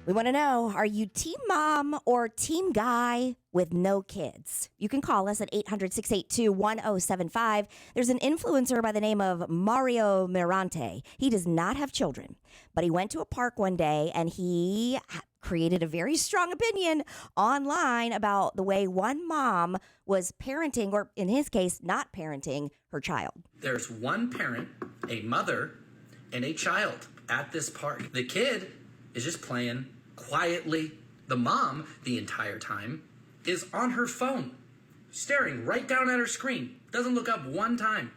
We want to know, are you team mom or team guy with no kids? You can call us at 800-682-1075. There's an influencer by the name of Mario Mirante. He does not have children, but he went to a park one day and he created a very strong opinion online about the way one mom was parenting, or in his case, not parenting her child. There's one parent, a mother, and a child at this park. The kid is just playing quietly. The mom, the entire time, is on her phone, staring right down at her screen. Doesn't look up one time.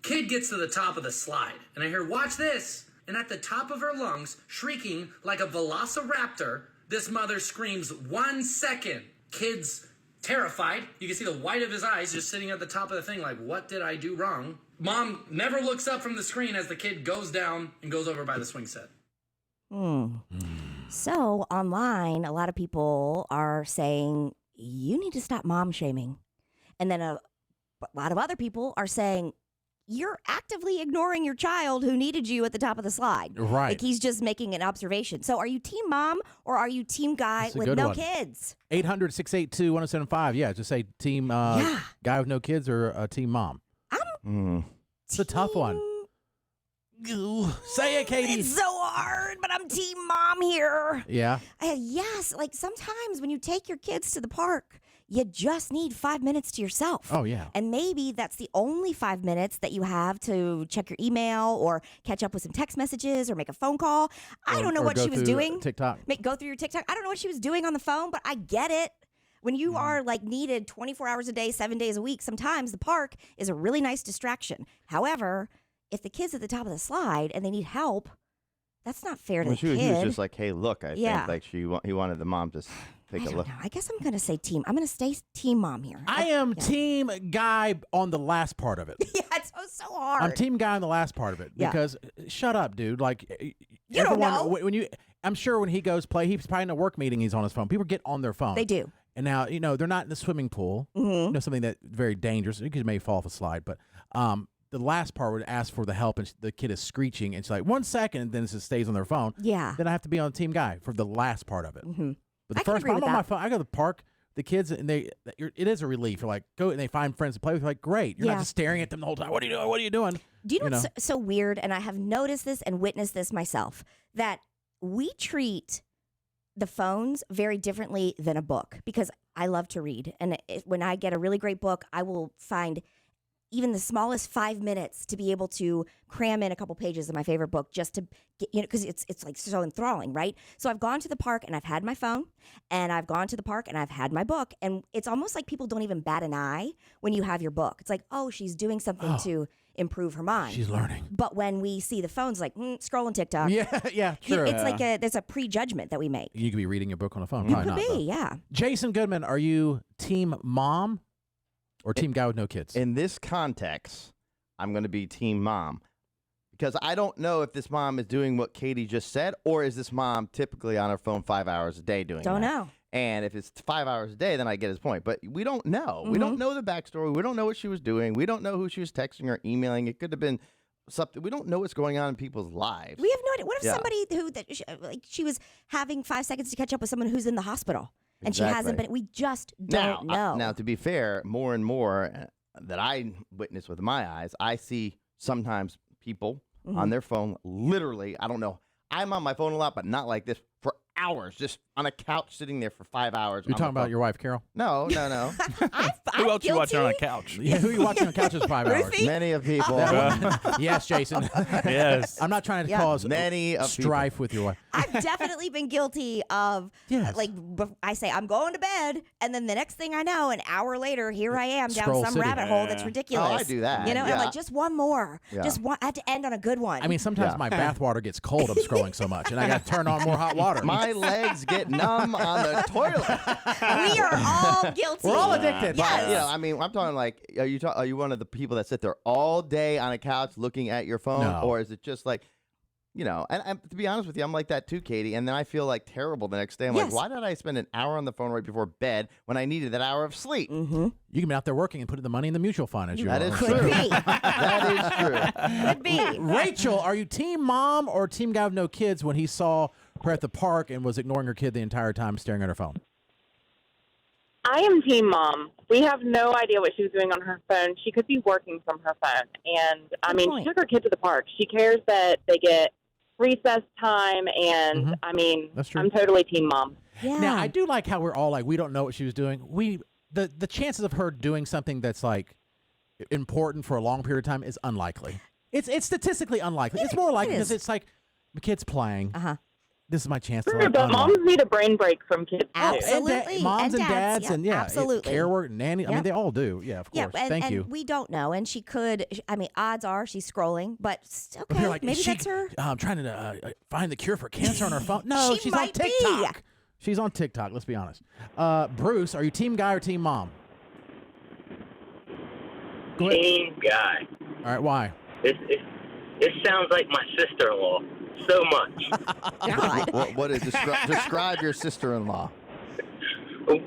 Kid gets to the top of the slide, and I hear, "Watch this!" And at the top of her lungs, shrieking like a velociraptor, this mother screams, "1 second." Kid's terrified. You can see the white of his eyes just sitting at the top of the thing like, what did I do wrong? Mom never looks up from the screen as the kid goes down and goes over by the swing set. So online, a lot of people are saying, you need to stop mom shaming. And then a lot of other people are saying, you're actively ignoring your child who needed you at the top of the slide. Right. Like he's just making an observation. So are you team mom or are you team guy with no kids? 800-682-1075. Yeah, just say team guy with no kids or team mom. It's a tough one. Say it, Katie. It's so hard, but I'm team mom here. Yeah. Yes, like sometimes when you take your kids to the park, you just need 5 minutes to yourself. Oh, yeah. And maybe that's the only 5 minutes that you have to check your email or catch up with some text messages or make a phone call. I don't know what she was doing. TikTok. Go through your TikTok. I don't know what she was doing on the phone, but I get it. When you are like needed 24 hours a day, 7 days a week, sometimes the park is a really nice distraction. However, if the kid's at the top of the slide and they need help, that's not fair to the kid. She was just like, hey, look, I think like he wanted the mom to take a look. Know. I guess I'm going to say team. I'm going to stay team mom here. I am team guy on the last part of it. Yeah, it's so hard. I'm team guy on the last part of it because shut up, dude. Like you don't know. When you, I'm sure when he goes play, he's probably in a work meeting. He's on his phone. People get on their phone. They do. And now, they're not in the swimming pool. Something that very dangerous. You could maybe fall off a slide. But the last part would ask for the help, and the kid is screeching. And she's like, 1 second, and then it just stays on their phone. Yeah. Then I have to be on team guy for the last part of it. But the I can first agree part, I'm with on my that. phone. I go to the park. The kids, and it is a relief. You're like, go, and they find friends to play with. You're like, great. You're not just staring at them the whole time. What are you doing? What are you doing? Do you know what's so weird? And I have noticed this and witnessed this myself, that we treat the phones very differently than a book, because I love to read. And when I get a really great book, I will find even the smallest 5 minutes to be able to cram in a couple pages of my favorite book just to get, because it's like so enthralling, right? So I've gone to the park and I've had my phone, and I've gone to the park and I've had my book. And it's almost like people don't even bat an eye when you have your book. It's like, oh, she's doing something to improve her mind. She's learning. But when we see the phones, like scrolling TikTok. Yeah, sure. It's like there's a prejudgment that we make. You could be reading your book on a phone. You Probably could not, be, though. yeah. Jason Goodman, are you team mom or team guy with no kids? In this context, I'm going to be team mom, because I don't know if this mom is doing what Katie just said, or is this mom typically on her phone 5 hours a day doing Don't that? know. And if it's 5 hours a day, then I get his point. But we don't know. We don't know the backstory. We don't know what she was doing. We don't know who she was texting or emailing. It could have been something. We don't know what's going on in people's lives. We have no idea. What if somebody she was having 5 seconds to catch up with someone who's in the hospital and she hasn't been? We just don't know. Now, to be fair, more and more that I witness with my eyes, I see sometimes people on their phone, literally, I don't know. I'm on my phone a lot, but not like this, for hours, just on a couch sitting there for 5 hours. You're talking about your wife, Carol? No. Who else you watching on a couch? Yeah, who are you watching on couches 5 hours? Many of people. Yes, Jason. Yes. I'm not trying to cause Many of strife with your wife. I've definitely been guilty of, I say, I'm going to bed, and then the next thing I know, an hour later, here I am down Scroll some City. rabbit hole that's ridiculous. Oh, I do that. And I'm like, just one more. Just one. I had to end on a good one. I mean, sometimes my bathwater gets cold. I'm scrolling so much, and I got to turn on more hot water. My legs get numb on the toilet. we are all guilty. We're all addicted. Yes. I mean, I'm talking like, are you one of the people that sit there all day on a couch looking at your phone? No. Or is it just like, and to be honest with you, I'm like that too, Katie. And then I feel like terrible the next day. I'm like, why did I spend an hour on the phone right before bed when I needed that hour of sleep? You can be out there working and putting the money in the mutual fund as you That are. is Could true. be. That is true. Could be. Rachel, are you team mom or team guy with no kids when he saw her at the park and was ignoring her kid the entire time, staring at her phone? I am team mom. We have no idea what she was doing on her phone. She could be working from her phone. And, I Good mean, point. she took her kid to the park. She cares that they get recess time. And, I mean, That's true. I'm totally team mom. Yeah. Now, I do like how we're all like, we don't know what she was doing. The chances of her doing something that's like important for a long period of time is unlikely. It's statistically unlikely. It's more likely because it's like the kid's playing. Uh-huh. This is my chance to Sure, like, but unlock. moms need a brain break from kids, too. Absolutely. Moms and dads yeah, and yeah, absolutely. care work, nanny. I mean, Yep. they all do. Yeah, of course. Yeah, Thank you. we don't know. And she could, I mean, odds are she's scrolling, but But okay, you're like, maybe is she, that's her. trying to find the cure for cancer on her phone. No, She she's on might be. TikTok. She's on TikTok. Let's be honest. Bruce, are you team guy or team mom? Go ahead. Team guy. All right, why? This sounds like my sister-in-law so much. God. What is describe your sister-in-law?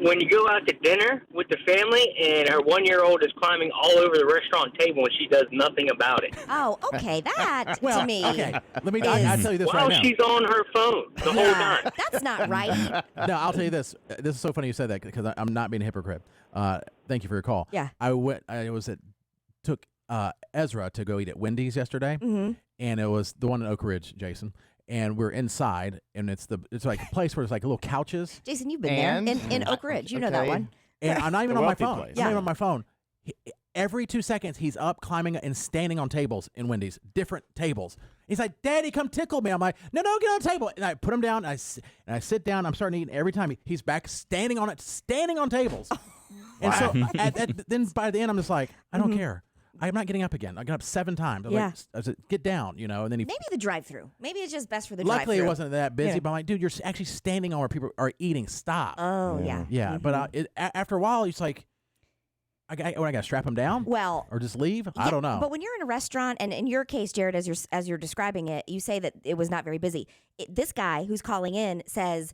When you go out to dinner with the family and her 1-year-old is climbing all over the restaurant table and she does nothing about it. Oh, okay. That Well, to me. okay. Let me. I'll tell you this While right now. she's on her phone the whole Yeah, time. that's not right. No, I'll tell you this. This is so funny you said that because I'm not being a hypocrite. Thank you for your call. Yeah. Took Ezra to go eat at Wendy's yesterday, and it was the one in Oak Ridge, Jason. And we're inside, and it's like a place where it's like little couches, Jason, you've been And- there in Oak Ridge. You know that Okay. one. and I'm not even A on my wealthy phone. place. I'm not even on my phone. Every 2 seconds, he's up, climbing, and standing on tables in Wendy's, different tables. He's like, "Daddy, come tickle me." I'm like, "No, get on the table." And I put him down, and I sit down. I'm starting to eat. Every time he's back, standing on tables. And so then by the end, I'm just like, I don't care. I'm not getting up again. I got up 7 times. I said, get down, and then he. Maybe the drive-through. Maybe it's just best for the Luckily, drive-through. it wasn't that busy, Yeah. but I'm like, dude, you're actually standing on where people are eating. Stop. Oh, yeah. Yeah, but after a while, it's like, I got to strap him down? Well, Or just leave? I yeah, don't know. But when you're in a restaurant, and in your case, Jared, as you're describing it, you say that it was not very busy. This guy who's calling in says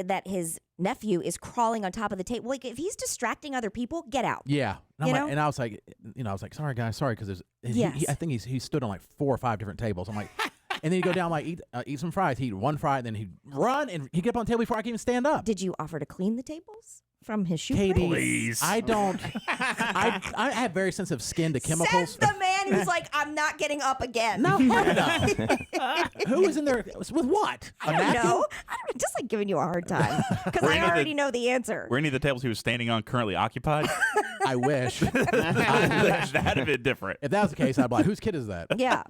that his nephew is crawling on top of the table. Like, if he's distracting other people, get out. Yeah, and, You I'm know? like, and I was like, sorry guys, sorry, because Yes. I think he stood on like 4 or 5 different tables. I'm like, and then he'd go down like eat some fries. He'd eat one fry, and then he'd run and he'd get up on the table before I could even stand up. Did you offer to clean the tables from his shoe Katie, print? Please. I don't. I have very sensitive skin to chemicals. Says the man who's like, I'm not getting up again. No, heck no. Who was in there with what? A I don't napkin? know. I don't know. Just like giving you a hard time because Were I any of the- already know the answer. Were any of the tables he was standing on currently occupied? I wish. That'd have been different. If that was the case, I'd be like, whose kid is that? Yeah.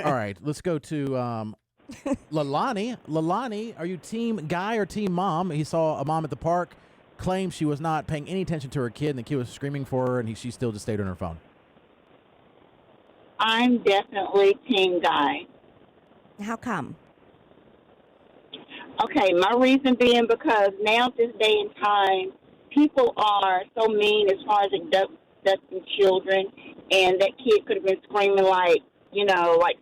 All right, let's go to Lalani. Lalani, are you team guy or team mom? He saw a mom at the park, claimed she was not paying any attention to her kid, and the kid was screaming for her, and she still just stayed on her phone. I'm definitely team guy. How come? Okay, my reason being because now this day and time, people are so mean as far as abducting children, and that kid could have been screaming like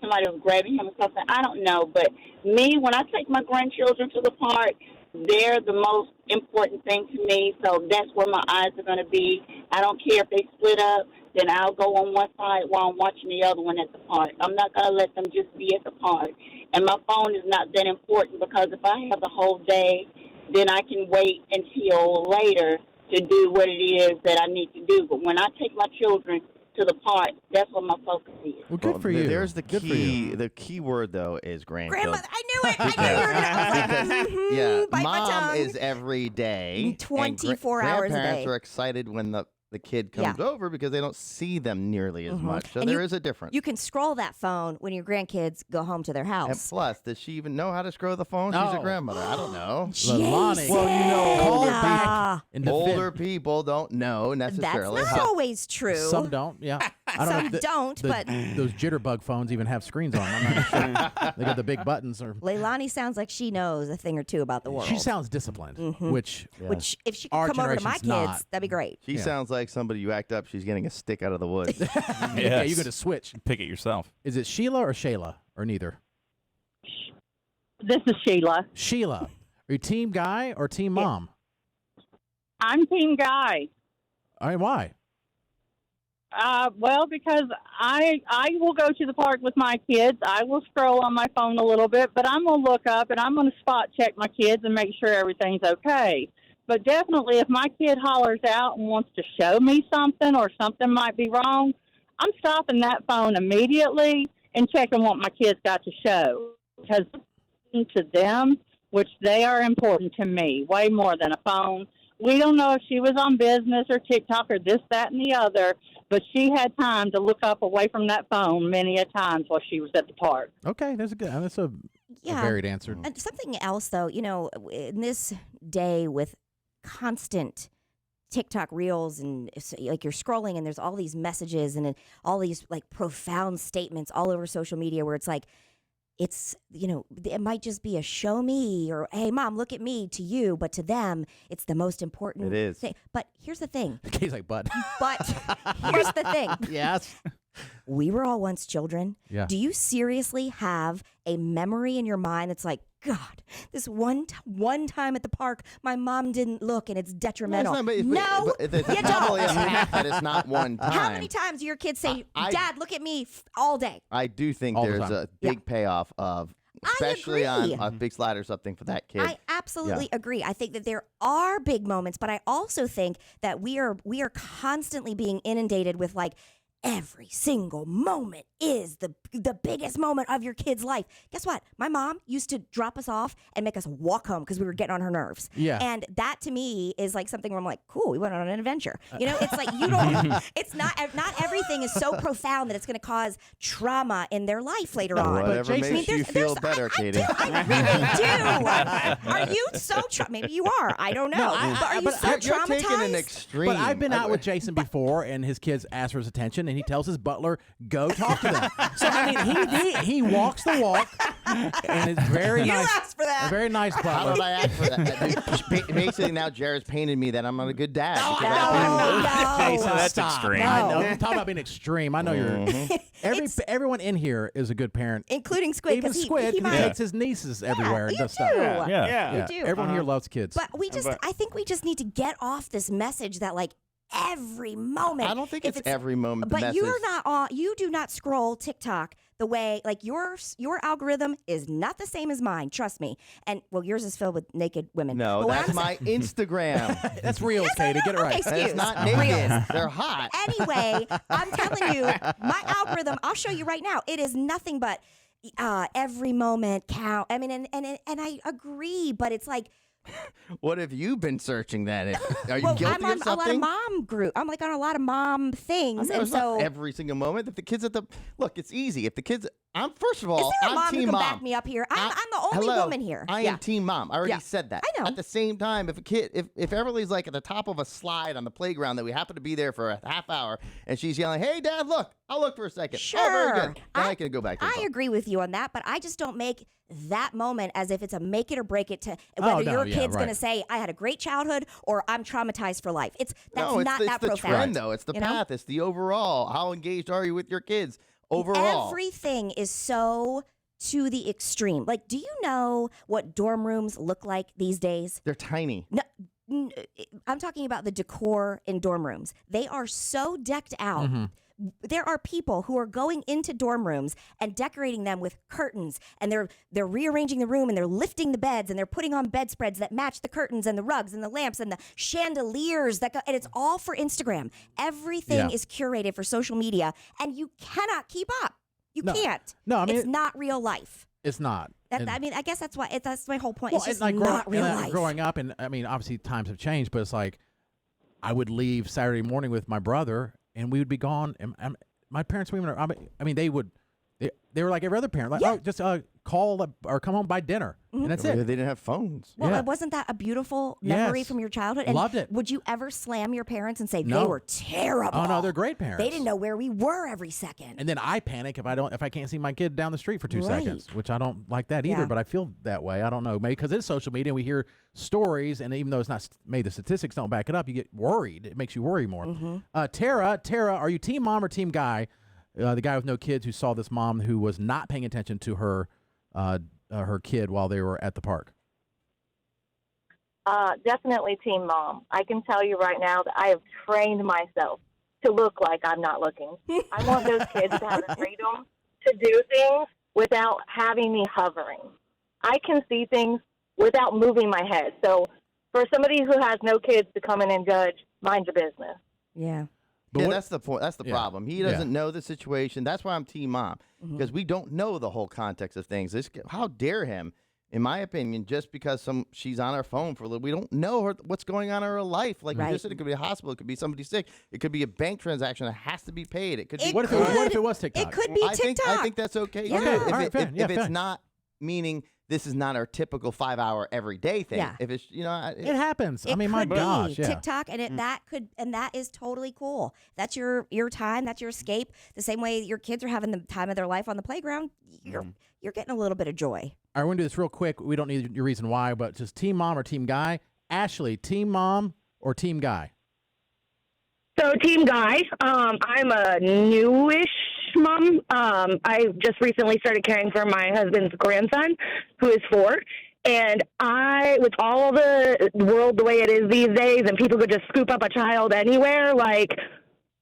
somebody was grabbing him or something. I don't know, but me, when I take my grandchildren to the park, they're the most important thing to me, so that's where my eyes are going to be. I don't care if they split up, then I'll go on one side while I'm watching the other one at the park. I'm not going to let them just be at the park. And my phone is not that important because if I have the whole day, then I can wait until later to do what it is that I need to do. But when I take my children to the park, that's what my focus is. Well, good for you. There's the Good for key. you. The key word though is grandchildren. Grandma, I knew it. I knew you were going to. I was like, Yeah, bite my mom tongue. is every day. 24 and hours a grandparents day. are excited when the kid comes over because they don't see them nearly as much. So And there is a difference. You can scroll that phone when your grandkids go home to their and house. plus, does she even know how to scroll the phone? She's No. a grandmother. I don't know. Lalani. Jason. Call her Ah. back and defend. Older people don't know That's necessarily. not always true. Some don't, yeah. I don't know Some if the- don't, the- but those jitterbug phones even have screens on them. I'm not sure. They got the big buttons. Or Leilani sounds like she knows a thing or two about the world. she sounds disciplined, which Which, if she could Our come over to my generation's kids, not. that'd be great. She Yeah. sounds like somebody you act up. She's getting a stick out of the woods. yeah, Yes. you're going to switch. Pick it yourself. Is it Sheila or Shayla or neither? This is Sheila. Sheila, are you team guy or team mom? I'm team guy. I mean, why? Well, because I will go to the park with my kids. I will scroll on my phone a little bit, but I'm going to look up and I'm going to spot check my kids and make sure everything's okay. But definitely, if my kid hollers out and wants to show me something or something might be wrong, I'm stopping that phone immediately and checking what my kids got to show. Because to them, which they are important to me, way more than a phone. We don't know if she was on business or TikTok or this, that, and the other, but she had time to look up away from that phone many a times while she was at the park. Okay, that's a varied answer. And something else, though, in this day with constant TikTok reels and like you're scrolling and there's all these messages and all these like profound statements all over social media where it's like, it might just be a show me or, hey, mom, look at me to you. But to them, it's the most important thing. But here's the thing. He's like, but here's the thing. Yes. We were all once children. Yeah. Do you seriously have a memory in your mind that's like, God, this one time at the park, my mom didn't look and it's detrimental. No, you it's don't. probably a fact that it's not one time. How many times do your kids say, Dad, look at me all day? I do think All the there's time. a big payoff of, especially on a big slide or something for that kid. I absolutely agree. I think that there are big moments, but I also think that we are constantly being inundated with like, every single moment is the biggest moment of your kid's life. Guess what? My mom used to drop us off and make us walk home because we were getting on her nerves. Yeah. And that to me is like something where I'm like, cool, we went on an adventure. It's like you don't. It's not everything is so profound that it's going to cause trauma in their life later on. Whatever Jason, makes you feel better, Katie. I really do. Are you so? Maybe you are. I don't know. But are you so You're traumatized? taking an extreme. But I've been out with Jason before, and his kids ask for his attention, and he tells his butler, "Go talk to them." So I mean, he walks the walk, and it's very You nice. asked for that. A very nice How butler. did I ask for that? Basically, now Jared's painted me that I'm not a good dad. because No. Jason, that's Stop. extreme. I know. I'm talking about being extreme. I know you're. Everyone in here is a good parent. Including Squid. Even 'cause Squid, he he might. takes his nieces everywhere and you does stuff. do. Yeah. You do. Everyone here loves kids. But I think we just need to get off this message that like every moment. I don't think if it's every moment. The But message. you're not on. You do not scroll TikTok the way like your algorithm is not the same as mine. Trust me. And well, yours is filled with naked women. No, But what that's I'm my Instagram. That's real, Katie. Get it right. Okay, That's excuse. not Reels. naked. They're hot. Anyway, I'm telling you, my algorithm. I'll show you right now. It is nothing but every moment count. I mean, and I agree, but it's like. What have you been searching that? Are you Well, guilty I'm on of a lot of something? mom group. I'm like on a lot of mom things, and It's not so every single moment. If the kids at the look, it's easy. If the kids, I'm first of is all, there a I'm mom who team can mom. back me up here? I'm the only Hello, woman here. I Yeah. am team mom. I already Yeah. said that. I know. At the same time, if a kid, if Everly's like at the top of a slide on the playground that we happen to be there for a half hour, and she's yelling, "Hey, Dad, look! I'll look for a second. Sure. Oh, very good. Then I can go back to the I phone. agree with you on that, but I just don't make that moment as if it's a make it or break it to whether no, your yeah, kid's going to right. say I had a great childhood or I'm traumatized for life. That's No, not it's that the profound. trend, though. It's the you know? path. It's the overall. How engaged are you with your kids overall? Everything is so to the extreme. Like, do you know what dorm rooms look like these days? They're tiny. No, I'm talking about the decor in dorm rooms. They are so decked out. Mm-hmm. There are people who are going into dorm rooms and decorating them with curtains, and they're rearranging the room, and they're lifting the beds, and they're putting on bedspreads that match the curtains and the rugs and the lamps and the chandeliers that go, and it's all for Instagram. Everything Yeah. is curated for social media, and you cannot keep up. You No. can't. No, I mean, it's not real life. It's not. And- I mean, I guess that's why. That's my whole point. Well, It's just and not real life. growing up, and I mean, obviously times have changed, but it's like I would leave Saturday morning with my brother, and we would be gone. And my parents, I mean, they would. They were like every other parent, like, Yeah. oh, just call or come home by dinner, and that's They it. didn't have phones. Well, Yeah. wasn't that a beautiful memory Yes. from your childhood? And Loved it. Would you ever slam your parents and say they No. were terrible? Oh no, they're great parents. They didn't know where we were every second. And then I panic if I can't see my kid down the street for 2 Right. seconds, which I don't like that either. Yeah. But I feel that way. I don't know, maybe because it's social media. And we hear stories, and even though it's not made, the statistics don't back it up. You get worried. It makes you worry more. Mm-hmm. Tara, are you team mom or team guy? The guy with no kids who saw this mom who was not paying attention to her kid while they were at the park. Definitely team mom. I can tell you right now that I have trained myself to look like I'm not looking. I want those kids to have the freedom to do things without having me hovering. I can see things without moving my head. So for somebody who has no kids to come in and judge, mind your business. Yeah. But Yeah, what- that's the point. That's the Yeah. problem. He doesn't know the situation. That's why I'm team mom, because we don't know the whole context of things. How dare him, in my opinion, just because she's on her phone for a little. We don't know what's going on in her life. Like you Right. just said, it could be a hospital. It could be somebody sick. It could be a bank transaction that has to be paid. It could be. It What if it was TikTok? It could be I TikTok. think that's okay. Yeah. too. Okay, If, all right, it- fine. if, Yeah, if it's fine. not meaning this is not our typical 5-hour everyday thing. Yeah. If it's It happens. I It mean, my could be gosh, yeah. TikTok, and that is totally cool. That's your time. That's your escape. The same way your kids are having the time of their life on the playground. You're getting a little bit of joy. All right, we're going to do this real quick. We don't need your reason why, but just team mom or team guy. Ashley, team mom or team guy? So, team guy, I'm a newish mom. I just recently started caring for my husband's grandson, who is 4. And with all the world the way it is these days, and people could just scoop up a child anywhere, like,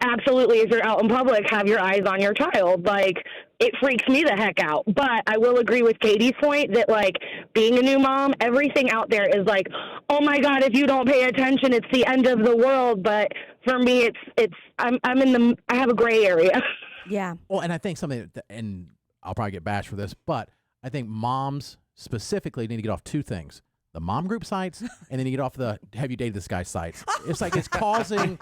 absolutely, if you're out in public, have your eyes on your child. Like, it freaks me the heck out. But I will agree with Katie's point that, like, being a new mom, everything out there is like, oh my God, if you don't pay attention, it's the end of the world. But for me, I have a gray area. Yeah. Well, and I think and I'll probably get bashed for this, but I think moms specifically need to get off 2 things. The mom group sites, and then you get off the have you dated this guy sites. It's like it's causing.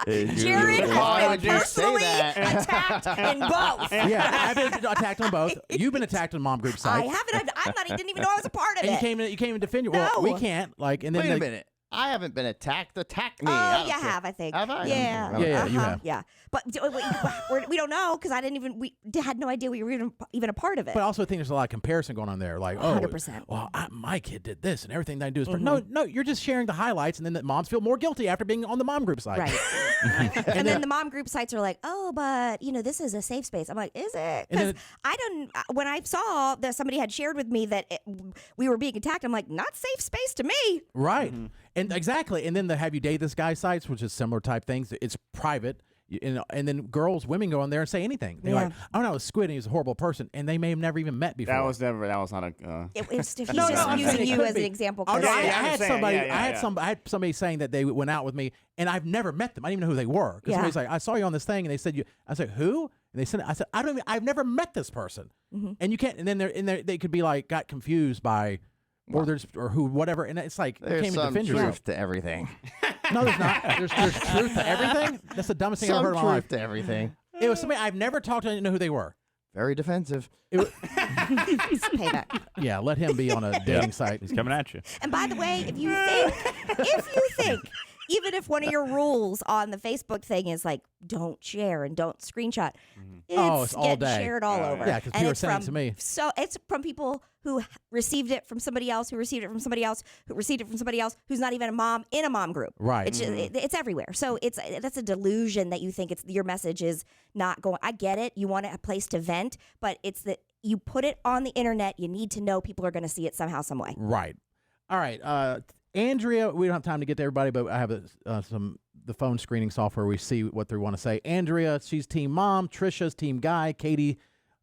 Jared Why has would been you say personally that? attacked in both. Yeah, I've been attacked on both. You've been attacked on mom group I sites. haven't. I didn't even know I was a part of And it. you came in defend you. Well, No. we can't. Like, and then Wait a minute. I haven't been attacked. Attack me. I Oh, don't you care. have, I think. Have I? Yeah. Yeah, you have. Yeah. But we don't know because we had no idea we were even a part of it. But I also think there's a lot of comparison going on there. Like, oh, 100%. well, my kid did this, and everything that I do is no, you're just sharing the highlights, and then the moms feel more guilty after being on the mom group site. Right. and then the mom group sites are like, oh, but this is a safe space. I'm like, is it? Because when I saw that somebody had shared with me that we were being attacked, I'm like, not safe space to me. Right. And exactly. And then the have you dated this guy sites, which is similar type things. It's private. And then women go on there and say anything. They're like, oh no, Squid, and he's a horrible person, and they may have never even met before. That was not a. He's just No, using it you could as be. an example. Oh, no, Chris. I had somebody. Yeah, I had somebody saying that they went out with me, and I've never met them. I didn't even know who they were. Because Yeah. somebody's like, I saw you on this thing, and they said you. I said, who? And they said, I've never met this person. And you can't. And then they could be like got confused by. Or who, whatever, and it's like you There's can't even some defend truth yourself. to everything. No, there's not. There's truth to everything. That's the dumbest thing I've Some heard in my truth life. to everything. It was somebody I've never talked to. I didn't know who they were. Very defensive. Payback. Yeah, let him be on a dating site. He's coming at you. And by the way, if you think, even if one of your rules on the Facebook thing is like, don't share and don't screenshot, it's all getting day. shared all over. Yeah, 'cause And people are it's sending it from- to me. So it's from people who received it from somebody else, who received it from somebody else, who received it from somebody else, who's not even a mom in a mom group. Right. It's just, it's everywhere. So that's a delusion that you think your message is not going. I get it. You want a place to vent, but it's that you put it on the internet. You need to know people are going to see it somehow, some way. Right. All right. Andrea, we don't have time to get to everybody, but I have the phone screening software. We see what they want to say. Andrea, she's team mom. Trisha's team guy. Katie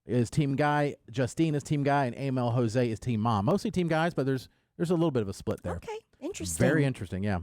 is team guy. Justine is team guy, and AML Jose is team mom. Mostly team guys, but there's a little bit of a split there. Okay, interesting. Very interesting. Yeah.